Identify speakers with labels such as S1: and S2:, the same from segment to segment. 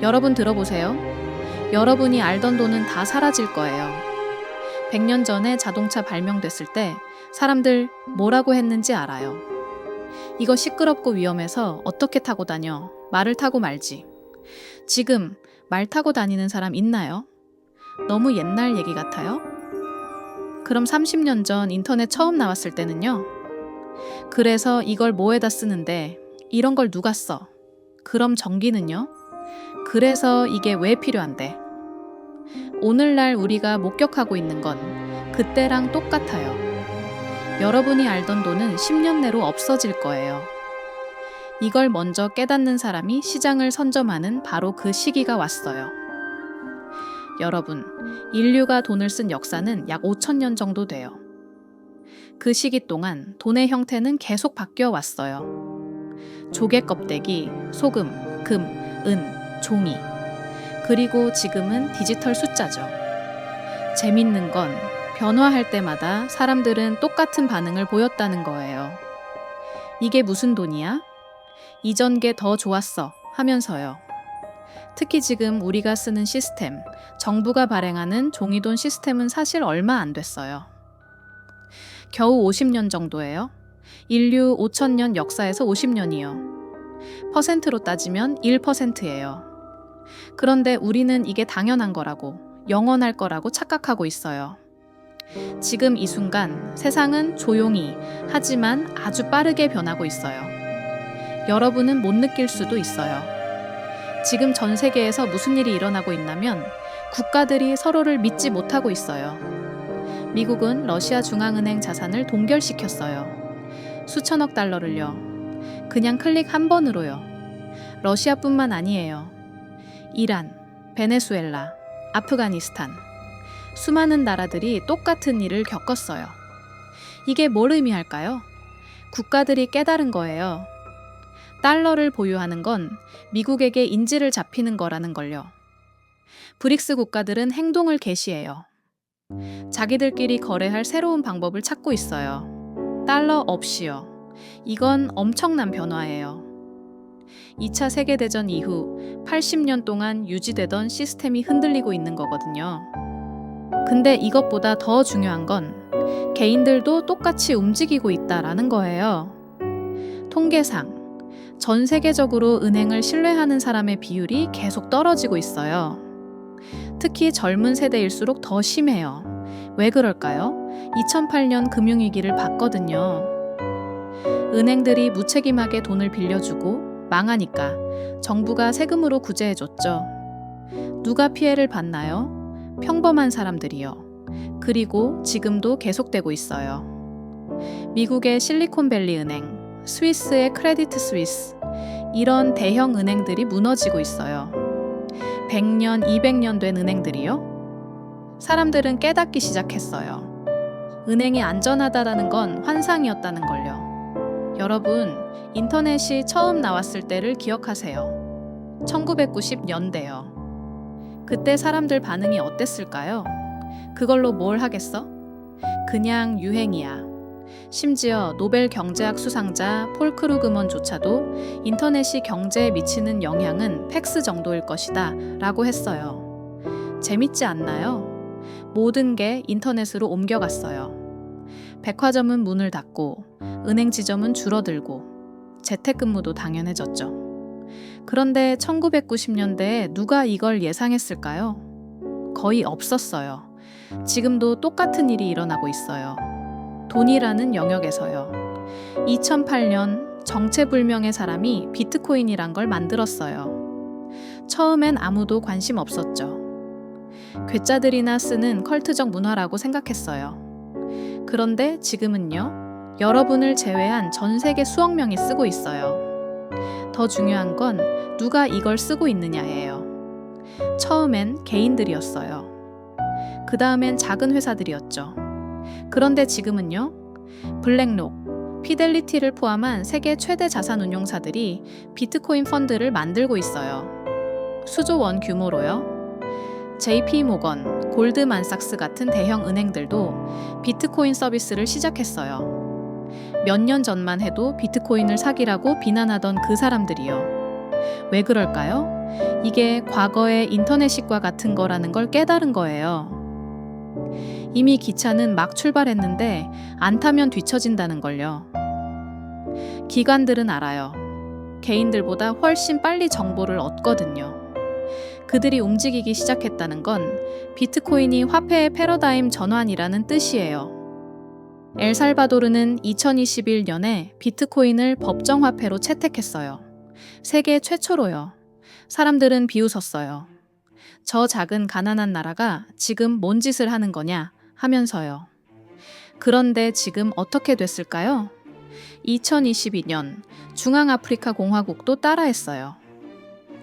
S1: 여러분 들어보세요. 여러분이 알던 돈은 다 사라질 거예요. 100년 전에 자동차 발명됐을 때 사람들 뭐라고 했는지 알아요. 이거 시끄럽고 위험해서 어떻게 타고 다녀? 말을 타고 말지. 지금 말 타고 다니는 사람 있나요? 너무 옛날 얘기 같아요? 그럼 30년 전 인터넷 처음 나왔을 때는요? 그래서 이걸 뭐에다 쓰는데 이런 걸 누가 써? 그럼 전기는요? 그래서 이게 왜 필요한데? 오늘날 우리가 목격하고 있는 건 그때랑 똑같아요. 여러분이 알던 돈은 10년 내로 없어질 거예요. 이걸 먼저 깨닫는 사람이 시장을 선점하는 바로 그 시기가 왔어요. 여러분, 인류가 돈을 쓴 역사는 약 5,000년 정도 돼요. 그 시기 동안 돈의 형태는 계속 바뀌어 왔어요. 조개 껍데기, 소금, 금, 은, 종이. 그리고 지금은 디지털 숫자죠. 재밌는 건 변화할 때마다 사람들은 똑같은 반응을 보였다는 거예요. 이게 무슨 돈이야? 이전 게 더 좋았어 하면서요. 특히 지금 우리가 쓰는 시스템, 정부가 발행하는 종이돈 시스템은 사실 얼마 안 됐어요. 겨우 50년 정도예요. 인류 5,000년 역사에서 50년이요. 퍼센트로 따지면 1%예요. 그런데 우리는 이게 당연한 거라고, 영원할 거라고 착각하고 있어요. 지금 이 순간 세상은 조용히 하지만 아주 빠르게 변하고 있어요. 여러분은 못 느낄 수도 있어요. 지금 전 세계에서 무슨 일이 일어나고 있냐면 국가들이 서로를 믿지 못하고 있어요. 미국은 러시아 중앙은행 자산을 동결시켰어요. 수천억 달러를요. 그냥 클릭 한 번으로요. 러시아뿐만 아니에요. 이란, 베네수엘라, 아프가니스탄. 수많은 나라들이 똑같은 일을 겪었어요. 이게 뭘 의미할까요? 국가들이 깨달은 거예요. 달러를 보유하는 건 미국에게 인지를 잡히는 거라는 걸요. 브릭스 국가들은 행동을 개시해요. 자기들끼리 거래할 새로운 방법을 찾고 있어요. 달러 없이요. 이건 엄청난 변화예요. 2차 세계대전 이후 80년 동안 유지되던 시스템이 흔들리고 있는 거거든요. 근데 이것보다 더 중요한 건 개인들도 똑같이 움직이고 있다라는 거예요. 통계상 전 세계적으로 은행을 신뢰하는 사람의 비율이 계속 떨어지고 있어요. 특히 젊은 세대일수록 더 심해요. 왜 그럴까요? 2008년 금융위기를 봤거든요. 은행들이 무책임하게 돈을 빌려주고 망하니까 정부가 세금으로 구제해줬죠. 누가 피해를 봤나요? 평범한 사람들이요. 그리고 지금도 계속되고 있어요. 미국의 실리콘밸리 은행, 스위스의 크레디트 스위스, 이런 대형 은행들이 무너지고 있어요. 100년, 200년 된 은행들이요? 사람들은 깨닫기 시작했어요. 은행이 안전하다라는 건 환상이었다는 걸요. 여러분, 인터넷이 처음 나왔을 때를 기억하세요. 1990년대요. 그때 사람들 반응이 어땠을까요? 그걸로 뭘 하겠어? 그냥 유행이야. 심지어 노벨 경제학 수상자 폴 크루그먼조차도 인터넷이 경제에 미치는 영향은 팩스 정도일 것이다 라고 했어요. 재밌지 않나요? 모든 게 인터넷으로 옮겨갔어요. 백화점은 문을 닫고 은행 지점은 줄어들고 재택근무도 당연해졌죠. 그런데 1990년대에 누가 이걸 예상했을까요? 거의 없었어요. 지금도 똑같은 일이 일어나고 있어요. 돈이라는 영역에서요. 2008년 정체불명의 사람이 비트코인이란 걸 만들었어요. 처음엔 아무도 관심 없었죠. 괴짜들이나 쓰는 컬트적 문화라고 생각했어요. 그런데 지금은요, 여러분을 제외한 전 세계 수억 명이 쓰고 있어요. 더 중요한 건 누가 이걸 쓰고 있느냐예요. 처음엔 개인들이었어요. 그 다음엔 작은 회사들이었죠. 그런데 지금은요, 블랙록, 피델리티를 포함한 세계 최대 자산 운용사들이 비트코인 펀드를 만들고 있어요. 수조 원 규모로요. JP 모건, 골드만삭스 같은 대형 은행들도 비트코인 서비스를 시작했어요. 몇 년 전만 해도 비트코인을 사기라고 비난하던 그 사람들이요. 왜 그럴까요? 이게 과거의 인터넷식과 같은 거라는 걸 깨달은 거예요. 이미 기차는 막 출발했는데 안 타면 뒤처진다는 걸요. 기관들은 알아요. 개인들보다 훨씬 빨리 정보를 얻거든요. 그들이 움직이기 시작했다는 건 비트코인이 화폐의 패러다임 전환이라는 뜻이에요. 엘살바도르는 2021년에 비트코인을 법정화폐로 채택했어요. 세계 최초로요. 사람들은 비웃었어요. 저 작은 가난한 나라가 지금 뭔 짓을 하는 거냐 하면서요. 그런데 지금 어떻게 됐을까요? 2022년 중앙아프리카 공화국도 따라했어요.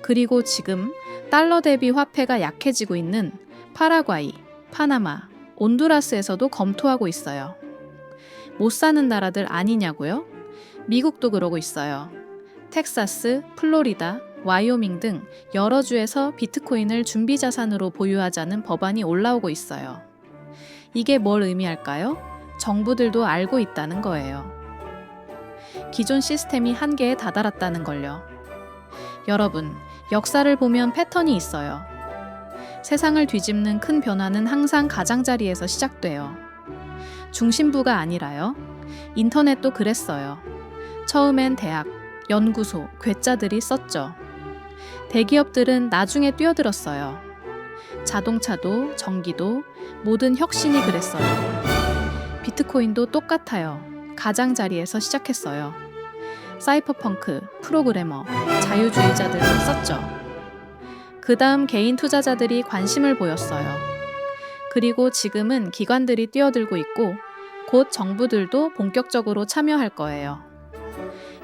S1: 그리고 지금 달러 대비 화폐가 약해지고 있는 파라과이, 파나마, 온두라스에서도 검토하고 있어요. 못 사는 나라들 아니냐고요? 미국도 그러고 있어요. 텍사스, 플로리다, 와이오밍 등 여러 주에서 비트코인을 준비자산으로 보유하자는 법안이 올라오고 있어요. 이게 뭘 의미할까요? 정부들도 알고 있다는 거예요. 기존 시스템이 한계에 다다랐다는 걸요. 여러분, 역사를 보면 패턴이 있어요. 세상을 뒤집는 큰 변화는 항상 가장자리에서 시작돼요. 중심부가 아니라요. 인터넷도 그랬어요. 처음엔 대학, 연구소, 괴짜들이 썼죠. 대기업들은 나중에 뛰어들었어요. 자동차도, 전기도, 모든 혁신이 그랬어요. 비트코인도 똑같아요. 가장자리에서 시작했어요. 사이퍼펑크, 프로그래머, 자유주의자들은 썼죠. 그 다음 개인 투자자들이 관심을 보였어요. 그리고 지금은 기관들이 뛰어들고 있고 곧 정부들도 본격적으로 참여할 거예요.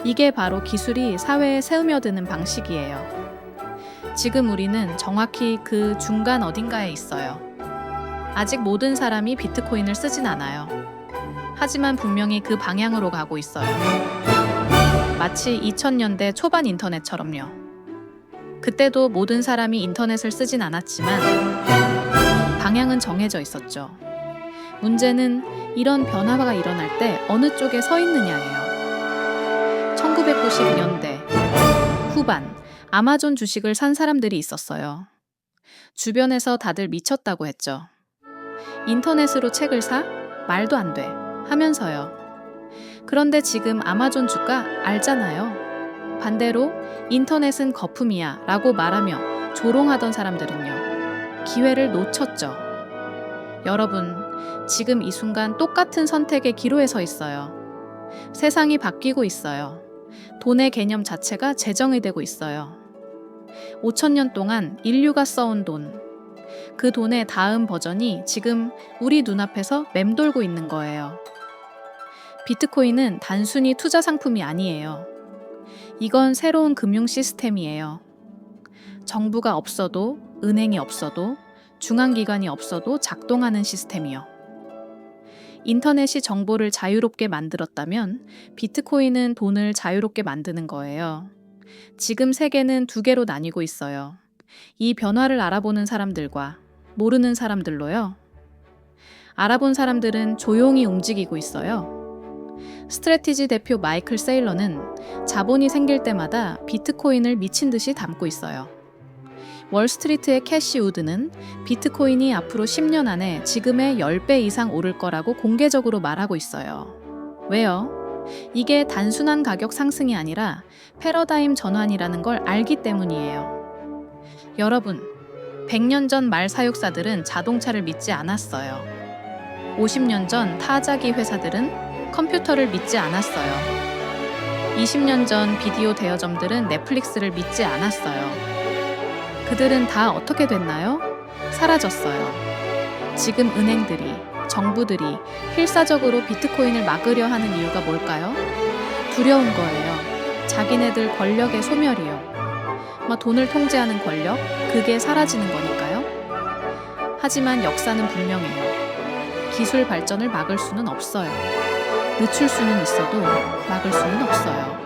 S1: 이게 바로 기술이 사회에 스며드는 방식이에요. 지금 우리는 정확히 그 중간 어딘가에 있어요. 아직 모든 사람이 비트코인을 쓰진 않아요. 하지만 분명히 그 방향으로 가고 있어요. 마치 2000년대 초반 인터넷처럼요. 그때도 모든 사람이 인터넷을 쓰진 않았지만 방향은 정해져 있었죠. 문제는 이런 변화가 일어날 때 어느 쪽에 서 있느냐예요. 1990년대 후반 아마존 주식을 산 사람들이 있었어요. 주변에서 다들 미쳤다고 했죠. 인터넷으로 책을 사? 말도 안 돼. 하면서요. 그런데 지금 아마존 주가 알잖아요. 반대로 인터넷은 거품이야 라고 말하며 조롱하던 사람들은요. 기회를 놓쳤죠. 여러분, 지금 이 순간 똑같은 선택의 기로에 서 있어요. 세상이 바뀌고 있어요. 돈의 개념 자체가 재정이 되고 있어요. 5,000년 동안 인류가 써온 돈, 그 돈의 다음 버전이 지금 우리 눈앞에서 맴돌고 있는 거예요. 비트코인은 단순히 투자 상품이 아니에요. 이건 새로운 금융 시스템이에요. 정부가 없어도, 은행이 없어도, 중앙기관이 없어도 작동하는 시스템이요. 인터넷이 정보를 자유롭게 만들었다면 비트코인은 돈을 자유롭게 만드는 거예요. 지금 세계는 두 개로 나뉘고 있어요. 이 변화를 알아보는 사람들과 모르는 사람들로요. 알아본 사람들은 조용히 움직이고 있어요. 스트래티지 대표 마이클 세일러는 자본이 생길 때마다 비트코인을 미친 듯이 담고 있어요. 월스트리트의 캐시 우드는 비트코인이 앞으로 10년 안에 지금의 10배 이상 오를 거라고 공개적으로 말하고 있어요. 왜요? 이게 단순한 가격 상승이 아니라 패러다임 전환이라는 걸 알기 때문이에요. 여러분, 100년 전 말 사육사들은 자동차를 믿지 않았어요. 50년 전 타자기 회사들은 컴퓨터를 믿지 않았어요. 20년 전 비디오 대여점들은 넷플릭스를 믿지 않았어요. 그들은 다 어떻게 됐나요? 사라졌어요. 지금 은행들이, 정부들이 필사적으로 비트코인을 막으려 하는 이유가 뭘까요? 두려운 거예요. 자기네들 권력의 소멸이요. 돈을 통제하는 권력, 그게 사라지는 거니까요. 하지만 역사는 분명해요. 기술 발전을 막을 수는 없어요. 늦출 수는 있어도 막을 수는 없어요.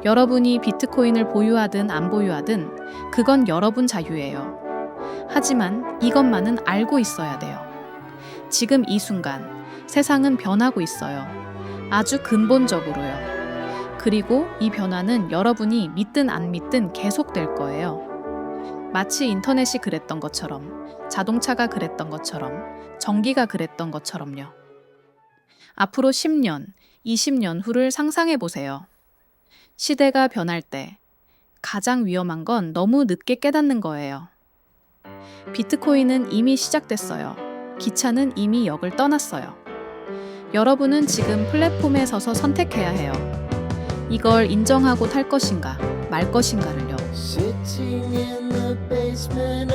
S1: 여러분이 비트코인을 보유하든 안 보유하든 그건 여러분 자유예요. 하지만 이것만은 알고 있어야 돼요. 지금 이 순간 세상은 변하고 있어요. 아주 근본적으로요. 그리고 이 변화는 여러분이 믿든 안 믿든 계속될 거예요. 마치 인터넷이 그랬던 것처럼, 자동차가 그랬던 것처럼, 전기가 그랬던 것처럼요. 앞으로 10년, 20년 후를 상상해 보세요. 시대가 변할 때 가장 위험한 건 너무 늦게 깨닫는 거예요. 비트코인은 이미 시작됐어요. 기차는 이미 역을 떠났어요. 여러분은 지금 플랫폼에 서서 선택해야 해요. 이걸 인정하고 탈 것인가, 말 것인가를요.
S2: Sitting in the basement